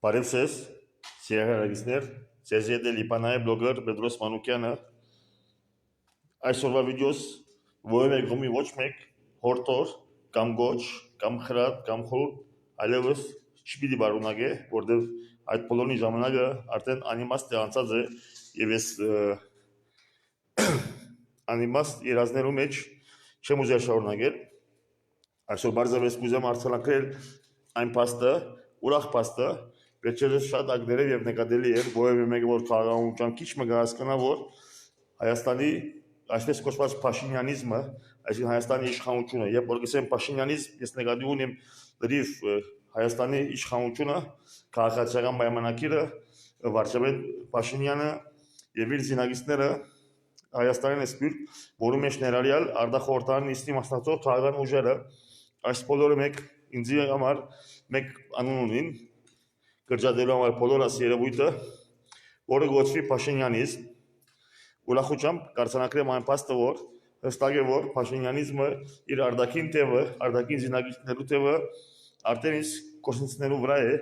Բարև ձեզ, սիրահարագիցներ, ձեզ հետ է Լիբանանի բլոգեր Պետրոս Մանուկյանը։ Այսօրվա վիդեոս որևէ գումի ոչ մեկ հորտոր կամ գոչ կամ խրատ կամ խորհուրդ այլևս չպիտի բարունակե, որտեղ այդ բոլորի ժամանակը արդեն անիմաստ է անցած է եւ ես անիմաստ երազներու մեջ չեմ ուզել շարունակել։ Այսօր բարձրապես կուզեմ արձանագրել այն փաստը, ուրախ փաստը, վերջերս շատ ակներով եւ նկատելի էր, որևէ մեկը որ քաղաքականության քիչ մը հասկանա, որ Հայաստանի այսպես կոչված փաշինյանիզմը, այսինքն Հայաստանի իշխանությունը, երբ որ գսեմ փաշինյանիզմ, ես նկատի ունեմ լրիվ Հայաստանի իշխանությունը, քաղաքացիական պայմանագիրը, վարչապետ Փաշինյանը եւ իր զինագիստները Հայաստանին սպիրտ, որի մեջ ներառյալ արտախորհրդային նիստի մասնակցող քաղաքական ուժերը, այս բոլորը մեկ ինձի համար մեկ անուն ունին, կրճատելու համար բոլորս երևույթը, որը գոչվի Փաշինյանիզմ, ուրախությամբ կարձանագրեմ այն փաստը, որ հստակ է, որ Փաշինյանիզմը իր արտաքին թևը, արտաքին զինագիստներու թևը արդեն իսկ կորսնցնելու վրա է,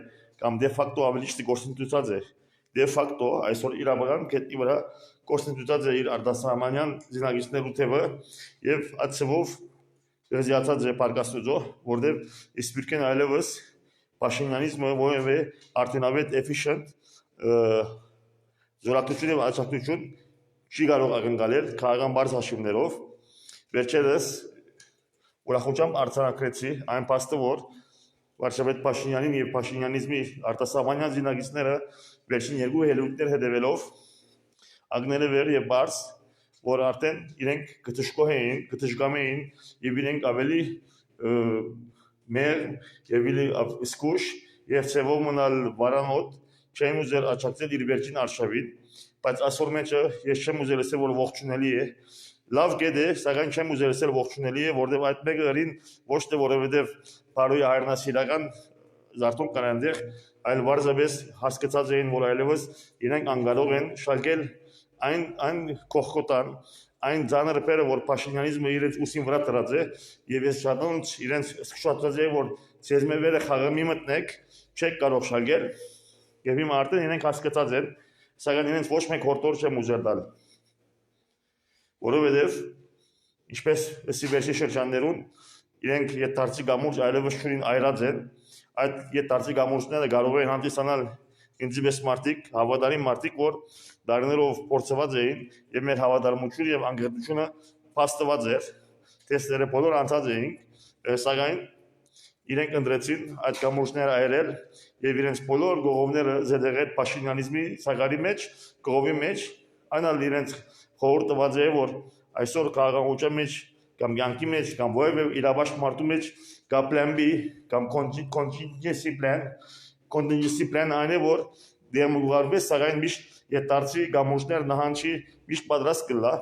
կամ դե ֆակտո ավելի ճիշտ կորսնցուցած է։ Դե ֆակտո այսօր իրավական կետի վրա կորսնցուցած է իր արտասահմանյան զինագիստներու թևը եւ ածվով զիացած է պարկաստուծո, որտեղ իսպիրկեն այլևս Փաշինյանիզմը որևէ արդյունավետ efficient զորակցություն եւ աջակցություն չի կարող ակնկալել քաղաքական բարձ հաշիվներով։ Վերջերս ուրախությամբ արձանագրեցի այն փաստը, որ վարչապետ Փաշինյանին եւ Փաշինյանիզմի արտասահմանյան զինագիստները վերջին երկու ելույթներ հետևելով ակներով էր եւ բարձ, որ արդեն իրենք գտշկող էին, գտշկամ էին եւ իրենք ավելի մեր եւ իլի սկուշ եւ ծևով մնալ վարանոտ չեմ ուզել աջակցել իր վերջին արշավին, բայց այսօր մեջը ես չեմ ուզել ասել, որ ողջունելի է, լավ գետ է, սակայն չեմ ուզել ասել ողջունելի է, որտեղ այդ մեկը ըրին ոչ թե որովհետեւ բարոյի հայրենասիրական զարթոնք կան այնտեղ, այլ վարզապես հասկացած էին, որ այլևս իրենք անկարող են շալկել այն կողքոտան, այն ձանրպերը, որ Փաշինյանիզմը իրենց ուսին վրա տրած է, եւ ես շատոնց իրենց սկսած է, որ ձեզ մևերը խաղամի մտնեք, չեք կարող շալկել, եւ հիմա արդեն իրենք հասկացած են, սակայն իրենց ոչ մեկ հորտոր չեմ ուզել տալ, որովհետեւ ինչպես ըսի վերջի շրջաններուն իրենք ետարցի գամուրջ այլևս չունին այրած են, այդ ետարցի գամուրջները կարող են հանդիսանալ ինձի պես մարդիկ, հավատարիմ մարդիկ, որ դարներով փորձված էին եւ մեր հավատարմությունը եւ անկեղծությունը փաստված էր, թեստերը բոլոր անցած էին, սակայն իրենք ընտրեցին այդ գամուրջները այրել եւ իրենց բոլոր գողովները զետեղել Փաշինյանիզմի սակարի մեջ, գողովի մեջ, այնալ իրենց խորհուրդ տված է, որ այսօր քաղաքականության մեջ կամ յանքի մեջ կամ որևէ իրավաշ մարդու մեջ կա plan B կամ contingency plan այն է, որ դեմուղարվես, սակայն միշտ ետարցի գամուրջներ նահանջի միշտ պատրաստ կլա,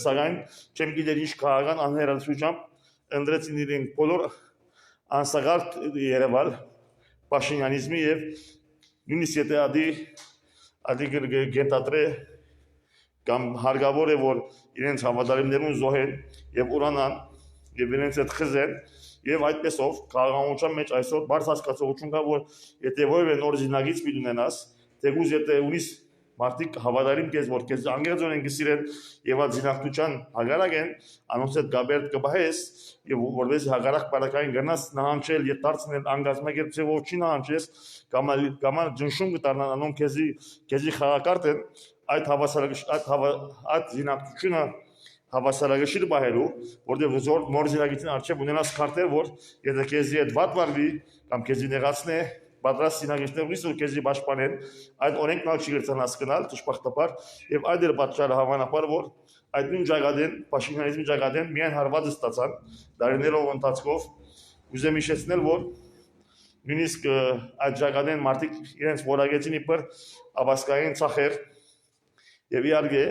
սակայն չեմ գիտեր ինչ քաղաքական անհերացությամբ ընտրեցին իրենք բոլոր անսաղարթ երևալ Փաշինյանիզմի եւ նույնիսկ եթե ադի գետատրե կամ հարգավոր է, որ իրենց հավատարիմներուն զոհեն եւ ուրանան եւ իրենց հետ խզեն եւ այդպեսով քաղաքականության մեջ այսօր բարձ հասկացողություն կա, որ եթե որևէ նոր զինագիծ մի ունենաս, թեկուզ եթե ունիս մարդիկ հավատարիմ կես, որ կես անգերձոն են գսիրեն եւ այդ զինակցության հագարակ են, անոնց հետ գաբերտ կբահես եւ որպես հագարակ բարակային գնաս նահանջել եւ դարձնել անգազմագերբցեվով չի նահանջես, կամ ջնշում կդառնան անոն քեզի խաղակարտ են, այդ զինակցությունը հավասարակշիռ բահելու, որտեղ նոր զինագիծին արժեվ ունենաս քարտեր, որ եթե քեզի հետ վատ վարվի կամ քեզի նեղացնե, պատրաստ զինագիծներ ունիս, որ քեզի պաշտպանեն, այդ օրենքն ալ չի գրծան հասկանալ, ճշմարտաբար, եւ այդ էր պատճառը հավանաբար, որ այդ նույն ճակատեն, Փաշինյանիզմի ճակատեն միայն հարվածը ստացան դարիներով ընթացքով, ուզեմ հիշեցնել, որ նույնիսկ այդ ճակատեն մարդիկ իրենց որակեցին իբր աբասկային ցախեր եւ իհարկե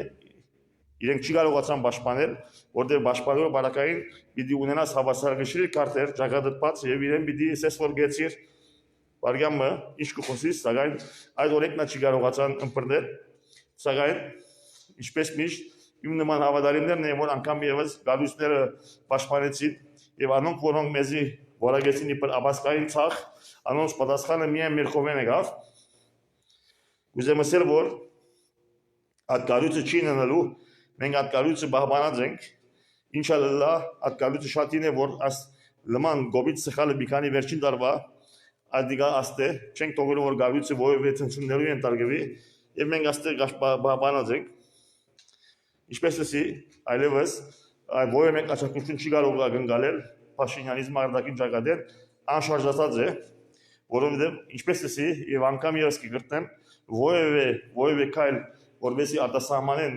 իրենք չի կարողացան պաշտպանել, որտեղ պաշտպանողը բարակային պիտի ունենաս հավասարակշիռ քարտեր, ճակատը բաց եւ իրեն պիտի ասես որ գեցիր Վարգյամը ինչ կխոսիս, սակայն այդ օրենքն չի կարողացան ըմբռնել, սակայն ինչպես միշտ իմ նման հավատարիմներն են, որ անգամ եւս գալուստները պաշտպանեցին եւ անոնք որոնք մեզի որակեցին իբր աբասկային ցախ, անոնց պատասխանը միայն մեր կողմեն եկավ, Գուզեմ ասել, որ այդ գալուծը չի ննելու, մենք այդ գալուծը բահբանած ենք, ինչա լա այդ գալուծը շատին է, որ աս լման գոբիտ սխալը մի քանի վերջին տարվա ադիգա աստե, չենք թողելու, որ գալուծը ովևէ ցնցումներու են տարգվի, եւ մենք աստե բահբանած ենք, ինչպես էսի, այլևս ովևէ մեկ աջակցություն չի կարող ակնկալել Փաշինյանից մարտակին ճակատեն անշարժացած է, որովհետև ինչպես էսի եւ անգամ եւս կգտնեմ ովևէ քայլ որովհետեւ արտասահմանեն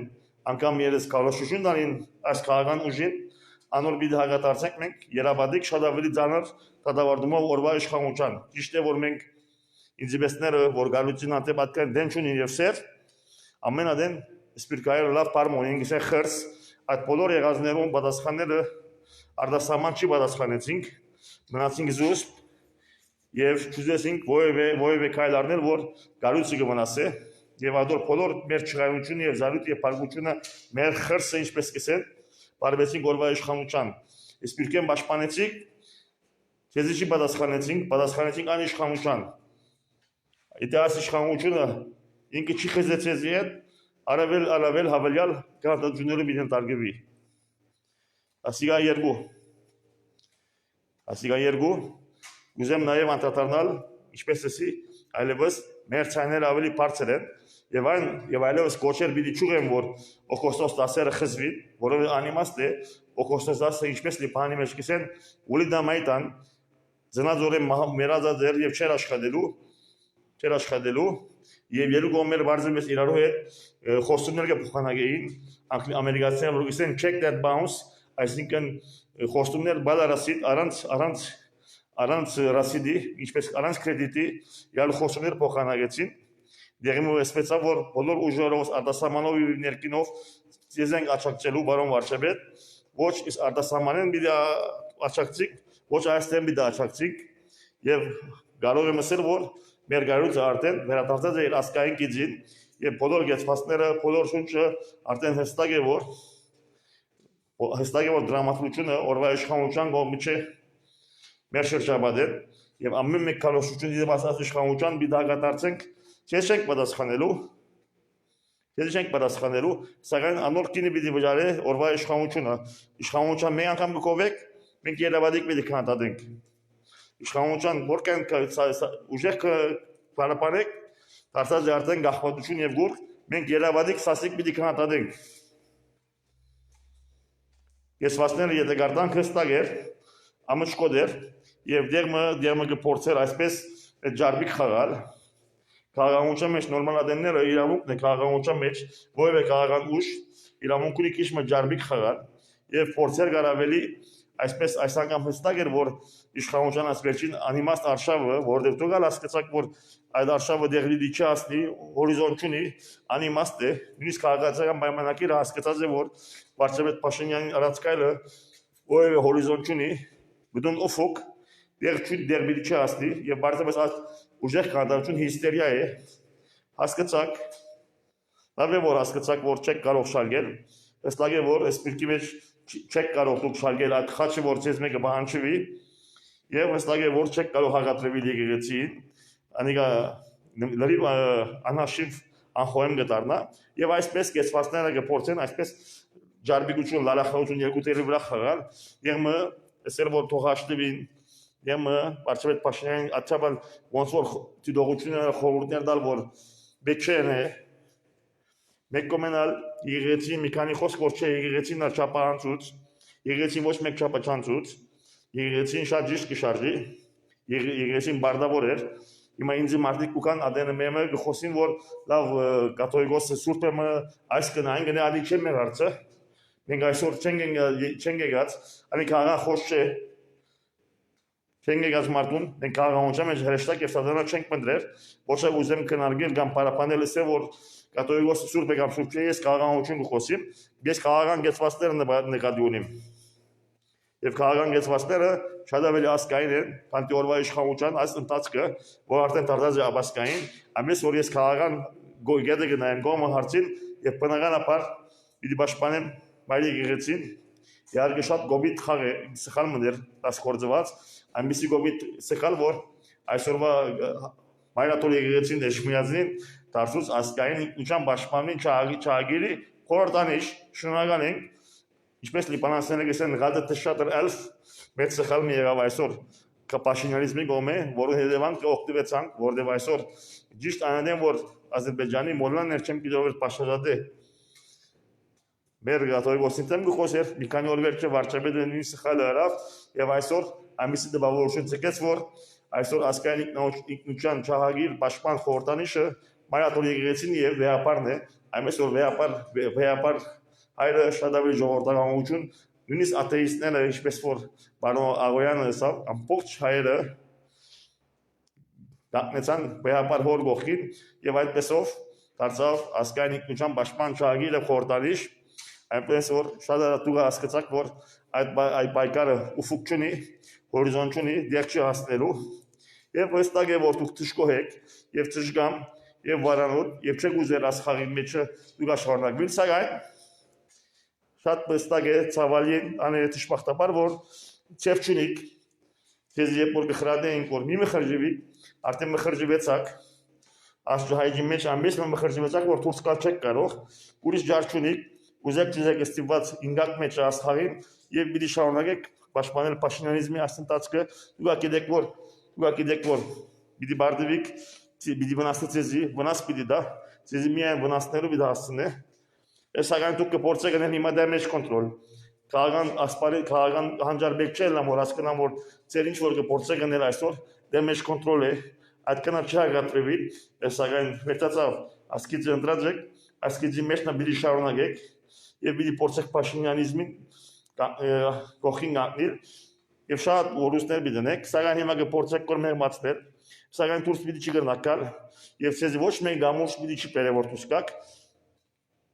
անգամ երես քարոշություն տանին այս քաղաքական ուժին անոր պիտի հագատարցենք մենք երաբադիկ շատ ավելի ծանր դատավարտումով օրվա իշխանության ճիշտ է որ մենք ինձիվեստները որ գալուծին անտե պատկան դեն չունին եւ սեր ամենադեն սպիրկայը լավ պարմոնին գիսե խրս այդ բոլոր եղածներուն պատասխանները արտասահման չի պատասխանեցինք մնացինք զուսպ եւ չուզեցինք ովևէ քայլ առնել որ գալուծը կմնասե եւ ադոր բոլոր մեր չղայությունը եւ զարույթը եւ բարգությունը մեր խրսը ինչպես կսեն բարվեցինք օրվա իշխանության սպիրկեն պաշտպանեցինք քեզի չի պատասխանեցինք այն իշխանության եթե այս իշխանությունը ինքը չի խզեցեց իդ արավել հավելյալ գարտաջունները մի դարգվի ասիգա երկու գուզեմ նաեւ անդրադառնալ ինչպես էսի այլևս մեր ցաները ավելի բարձր են եւ այլևս կոչեր պիտի չուղեն որ օգոստոս 10-ը խզվի որովհետեւ անիմաստ է օգոստոս 10-ը ինչպես լի բանի մեջ կիսեն ուլի դամայտան զնաձորը մերազադեր եւ չեր աշխատելու եւ երկու կողմերը բարձրապես իրարու հետ խոստումներ կփոխանակեին ամերիկացիները որ կիսեն check that bounce այսինքն խոստումներ բալարասիտ առանց ռասիդի ինչպես առանց կրեդիտի յալ խոստումներ փոխանակեցին դերմու էսպեցա որ բոլոր ուժերով արտասահմանով ու ներքինով ցեզենք աչակցելու բարոն վարչապետ ոչ արտասահմանեն մի աչակցիկ ոչ այստեղ մի աչակցիկ եւ կարող եմ ասել որ մեր գարուց արդեն վերադարձած է իր ասկային գիծին եւ բոլոր գեցվածները բոլոր շունչը արդեն հստակ է որ դրամատուրգությունը օրվա իշխանության կողմից է մեր շրջապատեն եւ ամեն մեկ քարոշություն դիտեմ ասած իշխանության մի դագադարձենք Քեզ չենք պատասխանելու, սակայն անոր կինը պիտի վճարե օրվա իշխանության մեկ անգամ կկովեք, մենք երևադիկ պիտի քննադատենք։ Իշխանության որքան ուժեղ կփարապանեք, դարձած է արդեն գաղափարություն եւ գուրք, մենք երևադիկ սասիկ պիտի քննադատենք։ Եսվասները եթե գարտանք հստակ էր, ամճկոտ էր եւ դերմը կփորձեր այսպես ջարբիկ խաղալ Քաղաքականության մեջ նորմալ ադենները իրավունքն է քաղաքականության մեջ ովևէ քաղաքական ուժ իրավունք ունի քիչ մը ջարբիկ խաղալ եւ փորձեր գարավելի այսպես այս անգամ հստակ էր որ իշխանության ասվերջին անիմաստ արշավը որովհետեւ դուք հասկացաք որ այդ արշավը դեղլի չի ասնի հորիզոնտ ունի անիմաստ է նույնիսկ քաղաքացիական պայմանագիրը հասկացած է որ վարչապետ Փաշինյանի առածկայլը ովևէ հորիզոնտ ունի բդուն օֆոկ դերբիլի չի ասնի եւ բարձրապես ուժեղ քանդարություն հիստերիա է հասկացաք լավ է որ հասկացաք որ չեք կարող շալգել հստակ է որ սպիրկի մեջ չեք կարող դուք շալգել այդ խաչը որ ցեզ մեկը բանջվի եւ հստակ է որ չեք կարող հաղատրվել եկեղեցին անիկա լրիվ անհաշիվ անխոհեմ կդառնա եւ այսպես կեցվածները կփորձեն այսպես ջարբիկություն լալախություն երկու տերի վրա խաղալ եղմը ասել որ թողաշտվին Յեմը վարչապետ Փաշինյանին աթաբալ ոնց որ դիտողությունները խորհուրդներ տալ որ բեչեն է մեկ կոմենալ եկեղեցին մի քանի խոսք որ չէ եկեղեցին չափանցուց եկեղեցին ոչ մեկ չափանցուց եկեղեցին շատ ճիշտ կշարժի եկեղեցին բարդավոր էր հիմա ինձ մարդիկ կան ադենը մեմը գխոսին որ լավ կաթողիկոսը սուրբը այս կնային գնա ալի չէ մեր հարցը մենք այսօր չենք եկած ալի քաղաք խոս չէ Չենք եկած մարդուն, մենք քաղաքականության մեջ հրեշտակ եւ սադանա չենք մնդրել, ոչ թե ուզեմ քննարկել կամ պարապանել ասել որ կաթողիկոսը սուրբ է կամ սուրբ չէ, ես քաղաքականություն կխոսեմ, ես քաղաքական գեցվածները նկատի ունեմ։ Եվ քաղաքական գեցվածները շատ ավելի ասկային են, քանտի օրվա իշխանության այս ընթացքը, որ արդեն դարձած է աբասկային, ամենից որ ես քաղաքական գետը գնայեմ գոմը հարցին եւ բնականաբար պիտի պաշտպանեմ մայրի եկեղեցին, իհարկե շատ գոբիտ խաղ է, սխալ մներ, դաս կորձված Այնպիսի գոբիտ սխալ որ այսօրվա Մայրաթոր եկեղեցին Էշմիածին դարձուց ասկային ինքնության պաշտպանին չագիրի խորհրդանիշ շնորհակալ ենք ինչպես լիբանանցիները գսեն գալը տշատր elf մեծ սխալ մի եղավ այսօր կապաշինալիզմի գոմե որը հետևանք օգտվեցանք որտեղ այսօր ճիշտ այնտեղ որ Ադրբեջանի մոլլաներ չեմ գիտով պաշտպանադե մեր գաթողիկոսիցեմ գխոսեր մի քանի օր վերջը վարչապետը նույն սխալը արավ եւ այսօր ամիսի դպավորություն ցկեց որ այսօր ասկային ինքնության չահագիր պաշտպան խորհրդանիշը մայրաթոր եկեղեցին եւ վեհապարն է այնպես որ վեհապար հայրը շատ ավելի ժողովրդականություն նույնիսկ աթեիստները ինչպես որ պարոն Աղոյանը ասավ ամբողջ հայերը դակնեցան վեհապար հոր գողքին եւ այդպեսով դարձավ ասկային ինքնության պաշտպան չահագիրը խորհրդանիշ այնպես որ շատ դուք հասկացաք որ այդ պայքարը ուֆուկ չունի հորիզոն չունի դեռ չի հասնելու եւ վստահ է որ դուք թշկող եք եւ թշգամ եւ վարանոտ եւ չեք ուզել ասխաղի մեջը դուք աշխատանքին սակայն շատ վստահ է ցավալի աները դժբախտաբար որ չեվ չունիք դες երբ որ գխրադեին որ մի մխրժվի արդեն մխրժվեցակ աշխահայջի մեջ ամբես մխրժվեցակ որ դուրս գալ չեք կարող ուրիշ ջար չունիք ուզեք չեք ստիպված ինգակ մեջ ասխաղին եւ պիտի շարունակեք պաշտպանել պաշինալիզմի ասընթացը դուք գիտեք որ պիտի բարդվիկ պիտի վնասեցի վնաս պիտի դա ցեզի միայն վնասներով պիտի հասցնե սակայն դուք կփորձեք անել հիմա դա մեջ կոնտրոլ քաղաքական ասպարի քաղաքական հանջարբեկ չէ լամ որ հասկանամ որ ծեր ինչ որ կփորձեք անել այսօր դա մեջ կոնտրոլ է այդքան չհագատրվի սակայն վերջացավ ասկիցը ընտրածեք ասկիցի մեջ նա պիտի շարունակեք եւ պիտի փորձեք պաշինյանիզմին կողքին գտնել եւ շատ որուսներ պիտի դնեք սակայն հիմա կփորձեք կորմեղմացնել սակայն դուրս պիտի չգրնակալ եւ ցեզ ոչ մեկ գամուշ պիտի չի բերե որ դուրս գաք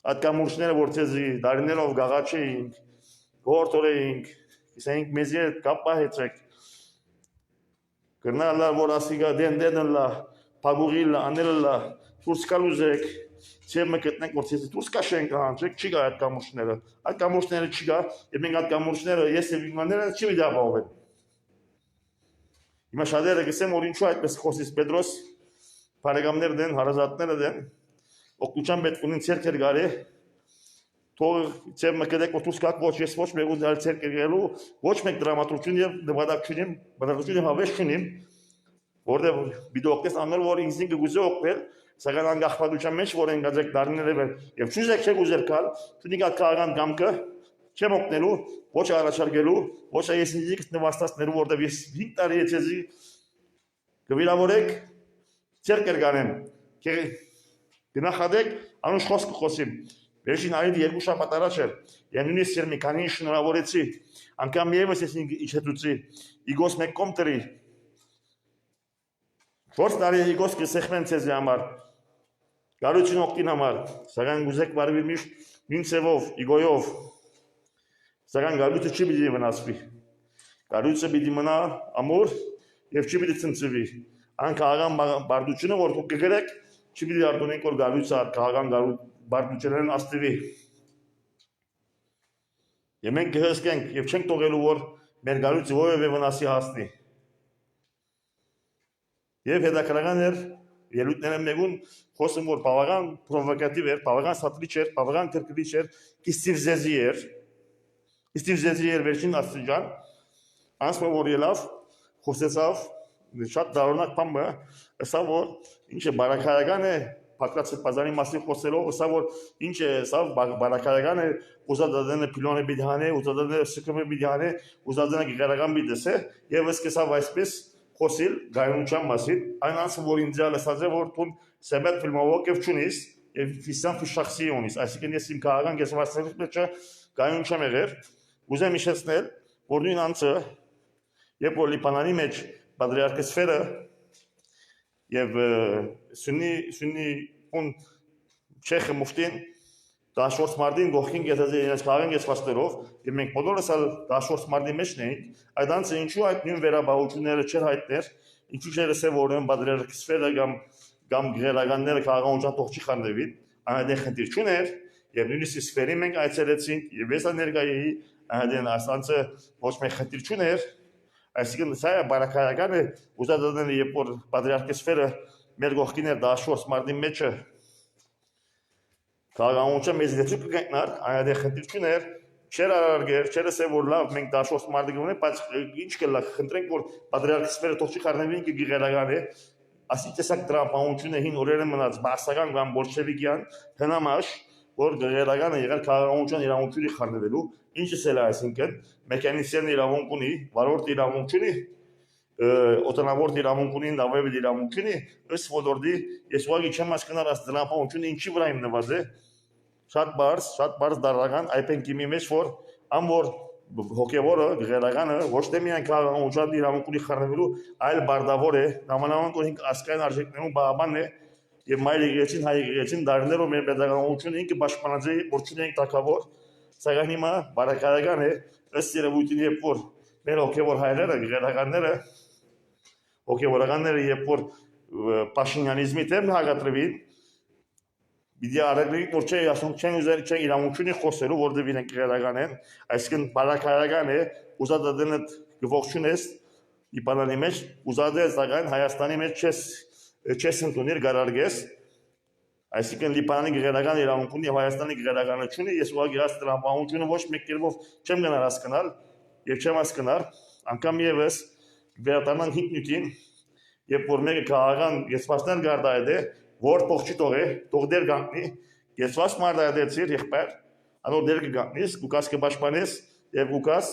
այդ գամուշները որ ցեզի դարիներով գաղաչեինք գործորեինք իսենք մեզի կապ պահեցեք կրնալա որ ասիգա դենլա փագուղիլա անելլա դուրս կալուզեք Չեմ մկտնենք որ ցեզի դուրս կաշենք հանջեք չի գա այդ կամուշները չի գա եւ մենք այդ կամուշները ես եւ իմանները չի դիապահովել Հիմա շատերը գսեմ որ ինչու այդպես խոսից Պետրոս բարեկամներ դեն հարազատները դեն օգնության պետք ունին ցերկեր գարի թող չեմ մկդեք որ դուրս կակ ոչ ես ոչ մեկ ու դալ ցերկեր գալու ոչ մեկ դրամատուրգություն եւ նպատակություն հավես չունիմ որտեղ բիդոկտես անոր որ ինքնին գուզե օգնել Սակայն անգախվածության մեջ որ են գազեք դարիներով եւ չուզեք չեք ուզել կալ դուք այդ քաղաքական գամքը չեմ օգնելու ոչ առաջարկելու ոչ ես ինձ նվաստացնելու որտեղ ես 5 տարի էցեզի գվիրավորեք ցերկեր գանեմ գնահատեք անուշ խոսք խոսիմ վերջին այդ երկու շաբաթ առաջ էր եւ նույնիսկ մի քանի շնորհավորեցի անգամ եւս ես իջեցուցի իգոս մեկ կոմտրի Որս տարի իգոս կսեղմեն ցեզի համար Գարուցին օգտին համար, սակայն գուզեք բարվի միշտ նույն ծևով, իգոյով, սակայն գարուցը չի պիտի վնասվի, գարուցը պիտի մնա ամուր և չի պիտի ցնցվի, այն քաղաքական բարդությունը որ դուք կգրեք, չի պիտի արտոնենք որ գարուցը քաղաքական բարդություններն աստվի, և մենք կհսկենք և չենք թողելու որ մեր գարուցը որևէ վնասի հասնի, և հետաքրքրական էր Ելույթները մեկուն խոսում որ բավական պրովոկատիվ էր, բավական սատրիչ էր, բավական կրկրիչ էր, Իստիվ Զեզի էր վերջին աստիճան, անցම որ ելավ, խոսեցավ, շատ դարօրինակ բան է, ասավ որ ինչ է բարակայական է, Պակրաց Սրբազանի մասին խոսելով, ասավ որ ինչ է, ասավ բարակայական է, ուզադադենը փիլոն է բիդհան է, ուզադադենը սկրում է բիդհան է, ուզադենը գերական բիդես է, եւ սկսավ այսպես խոսիլ գայունության մասին, այն անց որ ինձ ասած է որ տուն սեբետ ֆիլմովով եւ ճունիս եւ ֆիսան ֆիշախսի ունիս, այսինքն ես իմ քաղաքական գեսվարսների մեջ գայուն չեմ եղել, ուզեմ իշխեցնել, որ նույն անցը երբ որ Լիբանանի մեջ պատրիարք սֆերը եւ սուննի ուն չեխ մուֆտին Դաշորս մարդին գողքին գետազի իրենց քաղաքական գեսվարսներով եւ մենք բոլորս դաշորս մարդի մեջն էինք, այդ անցը ինչու այդ նույն վերաբաղությունները չեր հայտներ, ինչու չէր ասել որ ըմ պատրիարք սֆերը կամ գերականները քաղաքական տող չի խանդեվին, այնտեղ խնդիր չուներ եւ նույնիսկ սֆերի մենք այցելեցինք եւ ես ներկայի այնտեղ ասանցը ոչ մեկ խնդիր չուներ, այսինքն սա բարակայական է ուզադանել երբ որ պատրիարք սֆերը մեր գողքին էր 14 մարտի մեջը քաղաքացիական մեծ դեպք կգնար, այդտեղ խնդիրներ չեր արարգեր, չեր ասել որ լավ մենք 14 մարտի գոնենք, բայց ինչ կլա խնդրենք որ պատրիարքիսները թող չխառնվին գիգերական է, ասի տեսակ տրամաբանությունը հին օրերը մնաց բարձական կամ բոլշևիկյան հնամաշ որ գերականը եղել քաղաքացիական իրավունքների խառնվելու, ինչը սել է այսինքն մեխանիզմն իրավունք ունի, վարորդ իրավունք ունի, օտանավորդ իրավունք ունի, նավեվ իրավունք ունի, ըստ ոլորտի ես ուղղակի չեմ հասկանում այս տրամաբանությունը ինչի վրա հիմնված է, շատ բարձ դարական այդպես մի մեջ որ ամոր հոգևորը գերականը ոչ թե միայն քաղաքացիական իրավունք ունի խառնվելու, այլ բարդավոր է, նամանավանդ որ ինք ասկային արժեքներում բաղաբանն է եւ մայր եկեղեցին հայ եկեղեցին դարներով մեր պետականությունը ինքը պաշտպանած է որ չունենք թակավոր սակայն հիմա բարակայական է ըստ երևույթին երբ որ մեր հոգևոր հայրերը գերականները հոգևորականները երբ որ պաշինյանիզմի դեմ հագատրվին Բիդի արագլիկ որ չէ ասում չեն ուզել չեն իրավունքունի խոսելու որտեղ իրենք գերական են այսինքն բարակայական է ուզադադենը գողջունես իբանանի մեջ ուզադես սակայն Հայաստանի մեջ չես ընդունել գարարգես այսինքն Լիբանանի գերական իրավունք ունի եւ Հայաստանի գերականությունը ես ուղղակի այս տրամաբանությունը ոչ մեկ կերպով չեմ գնալ հասկանալ եւ չեմ հասկանալ անգամ եւս վերադառնանք հիտնյութին երբ որ մեկը քաղաքական եսպասներ գարդայ է որ փոխ չի թող դեր գանտնի եսված մարդայդեցիր եղբայր անոր դեր կգանտնիս գուկաս կպաշտպանես եւ գուկաս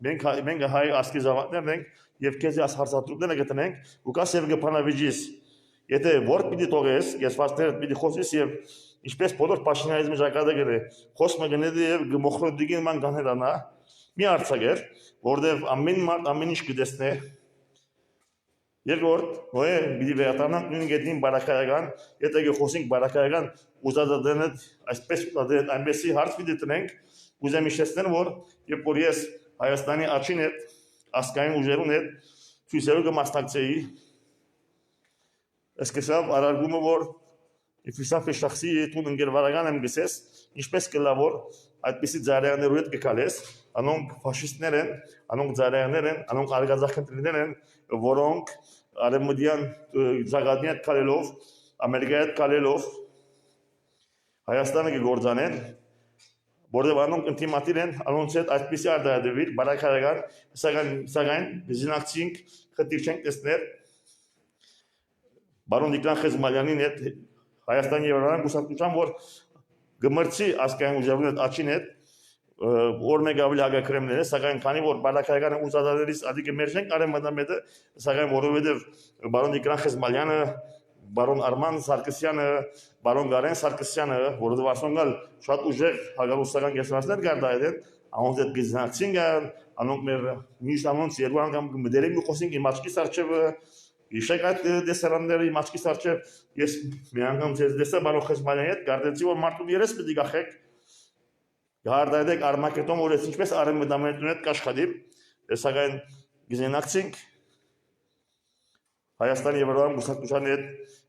մենք հայ ասկի զավակներն ենք եւ քեզ այս հարցատրուկները գտնենք գուկաս եւ գփանավիճիս եթե որ պիտի թողես եսվածները պիտի խոսես եւ ինչպես բոլոր պաշտոնյանիզմի ճակատագրը խոսքը գնեդի եւ գմոխրոդիգին ման կանհերանա մի արցակեր որտեւ ամեն մարդ ամեն ինչ կտեսնե Երկրորդ, ոյ պիտի վերադառնանք նույն գետնին բարակայական, եթե խոսենք բարակայական ուզադադենը այսպես ուզադեն այնպեսի հարց պիտի տնենք, ուզեմ հիշեցնել որ երբ որ ես Հայաստանի աչին հետ ասկային ուժերուն հետ ցույցերու կմասնակցեի Սկսավ արարգումը որ Իֆիսաֆի շախսի տուն ընկերվարական եմ գսես, ինչպես կլա որ այդպիսի ձայրեղներու հետ կկալես, անոնք ֆաշիստներ են, անոնք ձայրեղներ են, անոնք արգազախնդիրներ են, որոնք արևմտյան զագադնի հետ կալելով, Ամերիկայի հետ կալելով Հայաստանը կգործանեն, որտեղ անոնք ինտիմատիր են, անոնց հետ այդպիսի արտահայտվել, բարակայական, սակայն զինակցինք խնդիր չենք տեսնել Բարոն Նիկլան Խեզմալյանին հետ Հայաստանի Եվրոպական կուսակցության որ գմրցի ասկային ուժերուն հետ աչին հետ որ մեկ ավելի հագակրեմներ է սակայն քանի որ բարակայական ուզադարներից ադիկը մերժենք արեմադամետը սակայն որովհետև բարոն Նիկլան Խեզմալյանը բարոն Արման Սարգսյանը բարոն Գարեն Սարգսյանը որովհետև ասոնգալ շատ ուժեղ հագարուսական կեսվածներ գարդայել են անոնց հետ գզնակցին գալ անոնք մեր միշտ անոնց երկու անգամ մդերեմ ու խոսենք իմ աչքիս արջևը Իշեք այդ դեսարանները իմ աչքիս արջև ես մի անգամ ձեզ դեսա բարոն Խեզմալյանի հետ գարդեցի որ մարդու երես պիտի գախեք գարդայդեք արմակետոմ որ ես ինչպես արեմդամետուն հետ կաշխատի սակայն գզենակցինք Հայաստանի Եվրոպական կուսակցության հետ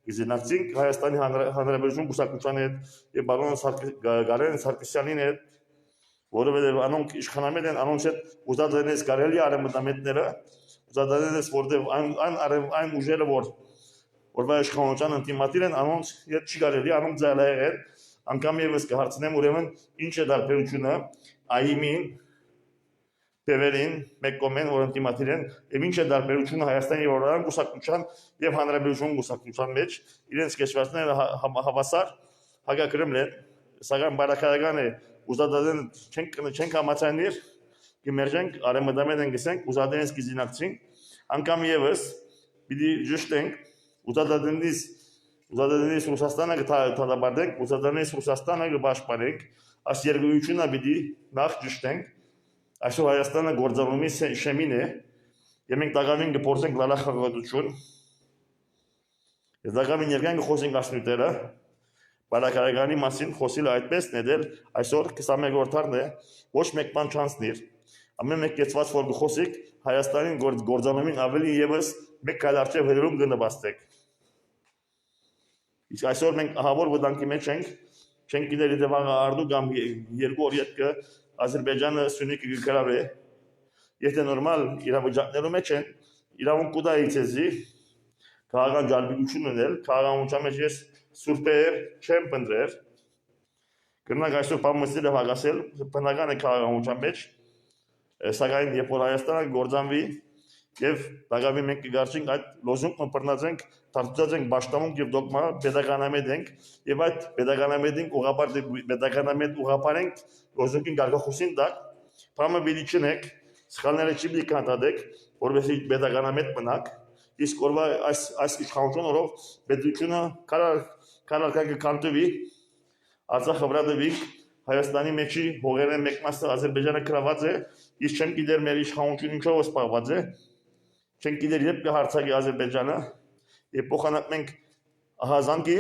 գզենակցինք Հայաստանի Հանրապետություն կուսակցության հետ եւ բարոն Գարեն Սարգսյանին հետ որովհետեւ անոնք իշխանամետ են անոնց հետ ուզածներս կարելի արեմդամետները Զադանես որտեղ այն ուժերը որ իշխանության ինտիմատիր են անոնց հետ չի կարելի անոնք ձայլայել են անգամ եւս կհարցնեմ ուրեմն ինչ է դարբերությունը ԱԻՄ-ին Տևերին մեկ կոմեն որ ինտիմատիր են եւ ինչ է դարբերությունը Հայաստանի Եվրոպական կուսակցության եւ Հանրապետություն կուսակցության մեջ իրենց կեշվածները հավասար հագակրեմն են սակայն բարակայական է ուզադեն չենք համաձայնիր կմերժենք արեմդամետ են գսենք ուզադենից կզինակցին անգամ եւս պիտի ճշտենք ուզադենից Ռուսաստանը կթադաբարդենք ուզադենից Ռուսաստանը կպաշտպանենք այս երկրությունը պիտի նախ ճշտենք այսօր Հայաստանը գործառումի շեմին է եւ մենք դակամին կփորձենք լալախաղատություն եւ դակամին երկայն կխոսենք ասնուտերը բարակայականի մասին խոսիլը այդպես նեդել այսօր 21-րդ տարն է ոչ մեկ բան չանցնիր ամեն մեկ կեցված որ գխոսիկ Հայաստանի գործառումին ավելի եւս մեկ քայլ արժեվ հերում կնպաստեք իսկ այսօր մենք ահավոր վտանգի մեջ չենք գիտեր եթե վաղը արդու կամ երկու օր յետքը Ադրբեջանը Սյունիքը կգրավե եթե նորմալ իրավիճակներում մեջ են իրավունք կուտայի ցեզի քաղաքական ջարդություն ունել, քաղաքականության մեջ ես սուրբեր չեմ պնդրել։ Կրնակ այսօր պամսել եւ հագասել բնական է քաղաքականության մեջ, սակայն երբ որ Հայաստանը գործանվի եւ դակավի մենք կգարչենք այդ լոզունգը բռնածենք, դարձած պաշտամունք եւ դոգմա pedagogamետ ենք եւ այդ pedagogamետին ուղղապար pedagogamետ ուղղապարենք լոզունգին գարգախոսին տակ, բամը բիլի չնեք, սխալները չի բի կանտադեք, որովհետեւ pedagogamետ մնաք, իսկ օրվա այս իշխանություն օրով պետությունը կարալ կանտվի Արցախը վրա դվիկ Հայաստանի մեջի հողերեն մեկ մասը Ադրբեջանը գրաված է, իսկ չեմ գիտեր մեր իշխանությունը ինչով սպառված է, չեմ գիտեր երբ կհարցակի Ադրբեջանը, եւ փոխանակենք ահազանգի,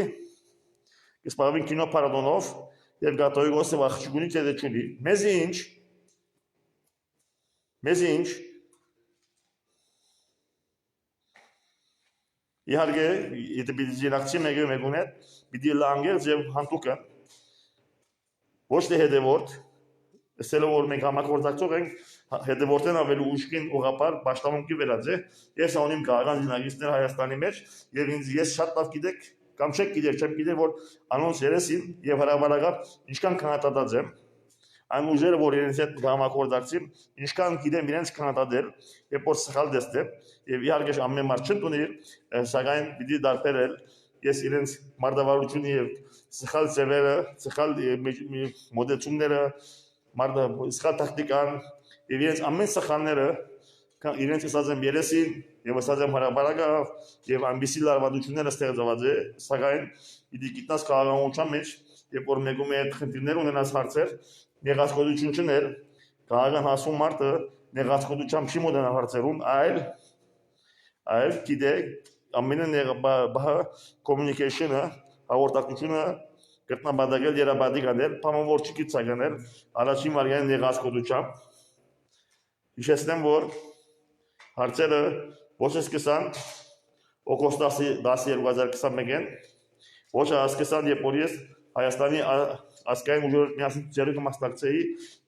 կսպառվին կինոփառատոնով եւ գատոյգոսը վախճունի տեդեչունի։ Մեզ ինչ իհարկե եթե պիտի զիրակցի մեգուն է, պիտի լանգեր եւ հանդուկը ոչ թե հետևորդ, ասելով որ մենք համագործակցող ենք, հետևորդեն ավելի ուշքին ուղղապար պաշտամունքի վերած է, ես անունիմ քաղաքական զինագիստներ Հայաստանի մեջ եւ ինձ ես շատ լավ գիտեք կամ չեք գիտեր, չեմ գիտեր որ անոնց երեսին եւ հրավարակապ ինչքան քննադատած եմ, այն ուժերը որ իրենց հետ համագործակցին, ինչքան գիտեմ իրենց քննադատել, երբ որ սխալ դեստեմ եւ իհարկե ամեն մարդ չընդունի, սակայն պիտի դարբերել ես իրենց մարդավարությունը եւ սխալ ծևերը, սխալ մոդելությունները, սխալ տակտիկան եւ իրենց ամեն սխալները իրենց ասած եմ երեսին եւ ասած եմ հրաբարակավ եւ ամբիսի լարվածությունները ստեղծված է, սակայն պիտի գիտնաս քաղաքականության մեջ, երբ որ մեկում է խնդիրներ ունենաս հարցեր, նեղացկոտություն չներ, քաղաքական հասուն մարդը նեղացկոտությամբ չի մոտենա հարցերուն, այլ գիտե ամենը communication-ը, հաղորդակցությունը կրտնաբադակել երաբադիկ անել, պամը որ չի կիցականել, առաջին վարգային նեղացկոտությամբ։ Հիշեցնեմ, որ հարցերը ոչ սկսան օգոստոսի 10 2021-ին, ոչ սկսան երբ որ ես Հայաստանի ազգային ուժերով միասին ձեռքը մասնակցեի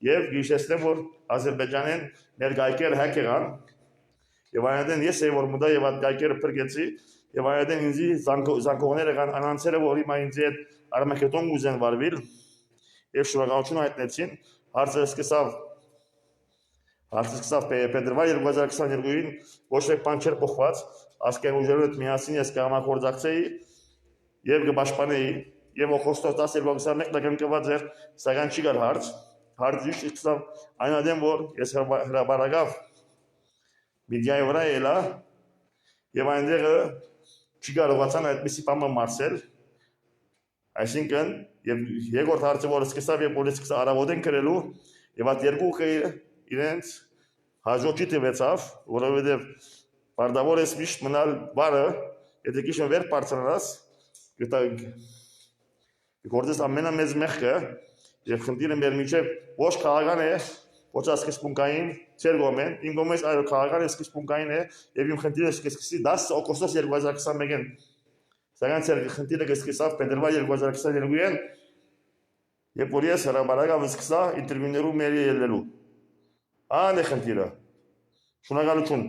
եւ հիշեցնեմ, որ Ադրբեջանեն ներկայքեր հակ եղան եւ այնտեղ ես եի որ մտա եւ այդ կայքերը փրկեցի եւ այնտեղ ինձի զանգողները կան անանցերը որ հիմա ինձ հետ արմակետոն ուզեն վարվել եւ շնորհակալություն հայտնեցին հարցը սկսավ փետրվար 2022-ին ոչ թե բան չէր փոխված ազգային ուժերով միասին ես կհամագործակցեի եւ կպաշտպանեի եւ օգոստոս 10 2021 կնկված էր սակայն չի գար հարցը սկսավ այնադեմ որ ես հրաբարակավ Մեդիայի վրա էլա եւ այնտեղ չի կարողացան այդպիսի բանը մարսել այսինքն եւ երկրորդ հարցը որ սկսավ եւ որ սկսա արավոտեն գրելու եւ այդ երկուքը իրենց հաջողի տվեցավ որովհետեւ բարդավոր էս միշտ մնալ բարը եթե քիչ վեր բարձրանաս գտա գործես ամենամեծ մեղքը եւ խնդիրը մեր միջեւ ոչ քաղաքական է ոչ սկզբունքային ծեր գոմեն իմ գոմես այո քաղաքական սկզբունքային է եւ իմ խնդիրը սկսի 10 օգոստոս 2021-ին սակայն ծեր խնդիրը սկսավ փետրվար 2022-ին երբ որ ես հրաբարակավ սկսա ինտերվյուներու մերի ելնելու ան է խնդիրը շնորհակալություն